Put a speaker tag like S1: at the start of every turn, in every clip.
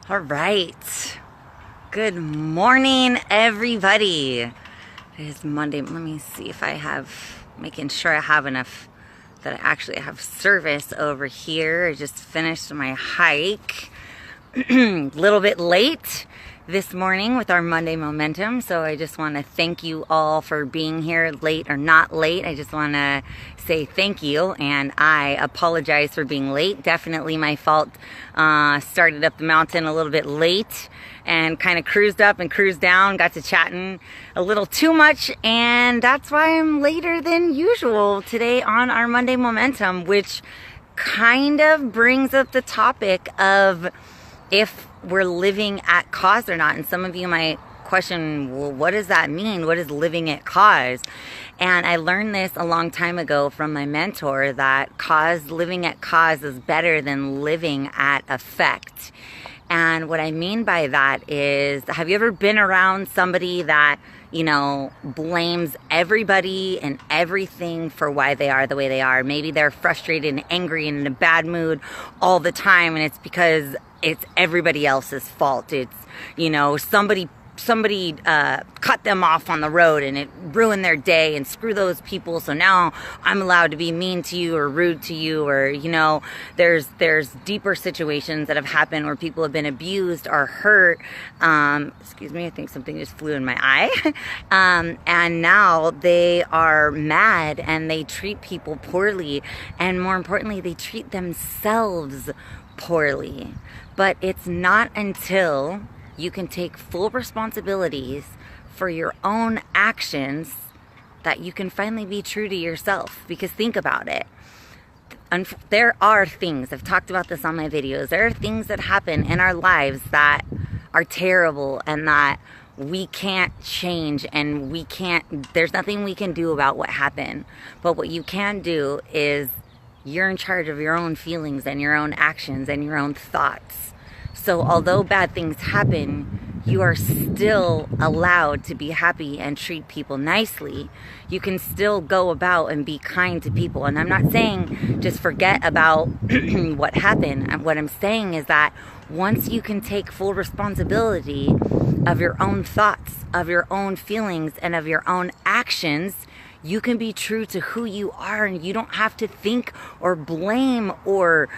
S1: All right. Good morning, everybody. It is Monday. Let me see if I have, making sure I have enough, that I actually have service over here. I just finished my hike. A little bit late this morning with our Monday momentum, so I just want to thank you all for being here, late or not late. I just want to say thank you, and I apologize for being late. Definitely my fault. Started up the mountain a little bit late and kind of cruised up and cruised down, got to chatting a little too much, and that's why I'm later than usual today on our Monday momentum, which kind of brings up the topic of if we're living at cause or not. And some of you might question, well, what does that mean? What is living at cause? And I learned this a long time ago from my mentor, that living at cause is better than living at effect. And what I mean by that is, have you ever been around somebody that, blames everybody and everything for why they are the way they are? Maybe they're frustrated and angry and in a bad mood all the time, and it's because it's everybody else's fault. It's, somebody cut them off on the road and it ruined their day, and screw those people, so now I'm allowed to be mean to you or rude to you, or there's deeper situations that have happened where people have been abused or hurt. Excuse me, I think something just flew in my eye. And now they are mad and they treat people poorly, and more importantly, they treat themselves poorly. But it's not until you can take full responsibilities for your own actions that you can finally be true to yourself. Because think about it. There are things, I've talked about this on my videos, there are things that happen in our lives that are terrible and that we can't change, and there's nothing we can do about what happened. But what you can do is, you're in charge of your own feelings and your own actions and your own thoughts. So although bad things happen, you are still allowed to be happy and treat people nicely. You can still go about and be kind to people. And I'm not saying just forget about what happened. And what I'm saying is that once you can take full responsibility of your own thoughts, of your own feelings, and of your own actions, you can be true to who you are, and you don't have to think or blame or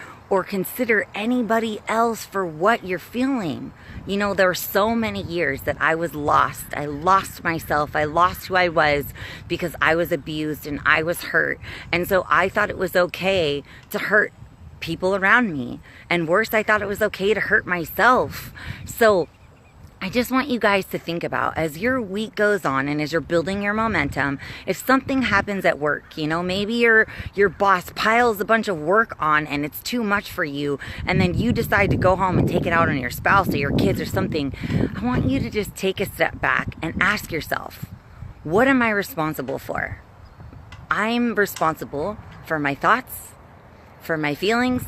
S1: consider anybody else for what you're feeling. There were so many years that I was lost. I lost myself. I lost who I was because I was abused and I was hurt. And so I thought it was okay to hurt people around me. And worse, I thought it was okay to hurt myself. So I just want you guys to think about, as your week goes on and as you're building your momentum, if something happens at work, maybe your boss piles a bunch of work on and it's too much for you, and then you decide to go home and take it out on your spouse or your kids or something, I want you to just take a step back and ask yourself, what am I responsible for? I'm responsible for my thoughts, for my feelings,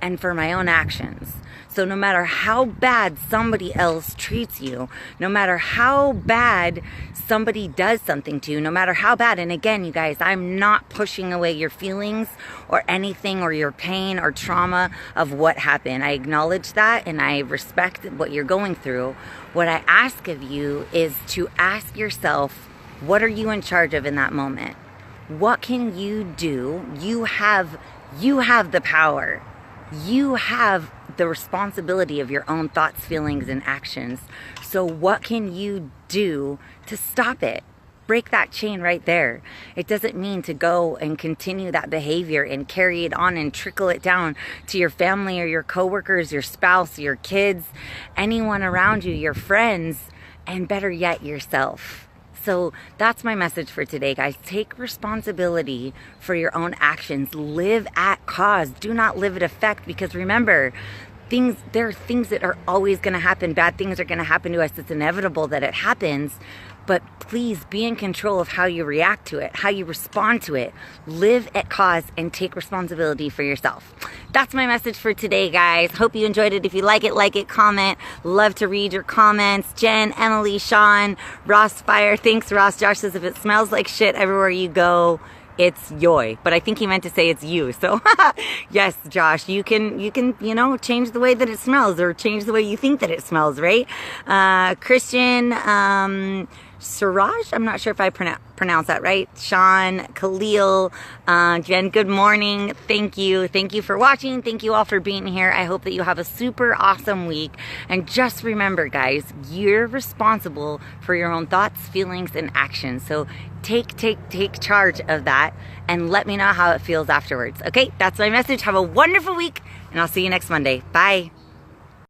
S1: and for my own actions. So no matter how bad somebody else treats you, no matter how bad somebody does something to you, no matter how bad, and again, you guys, I'm not pushing away your feelings or anything or your pain or trauma of what happened. I acknowledge that and I respect what you're going through. What I ask of you is to ask yourself, what are you in charge of in that moment? What can you do? You have the power. You have the responsibility of your own thoughts, feelings, and actions. So what can you do to stop it? Break that chain right there. It doesn't mean to go and continue that behavior and carry it on and trickle it down to your family or your coworkers, your spouse, your kids, anyone around you, your friends, and better yet, yourself. So that's my message for today, guys. Take responsibility for your own actions. Live at cause. Do not live at effect, because remember, there are things that are always going to happen. Bad things are going to happen to us. It's inevitable that it happens. But please be in control of how you react to it, how you respond to it. Live at cause and take responsibility for yourself. That's my message for today, guys. Hope you enjoyed it. If you like it, comment. Love to read your comments. Jen, Emily, Sean, Ross Fire. Thanks, Ross. Josh says, if it smells like shit everywhere you go, it's yoy, but I think he meant to say it's you. So yes, Josh, you can, you know, change the way that it smells, or change the way you think that it smells, right? Christian, Siraj, I'm not sure if I pronounce that right. Sean, Khalil, Jen, good morning. Thank you. Thank you for watching. Thank you all for being here. I hope that you have a super awesome week. And just remember, guys, you're responsible for your own thoughts, feelings, and actions. So take charge of that and let me know how it feels afterwards. Okay, that's my message. Have a wonderful week, and I'll see you next Monday. Bye.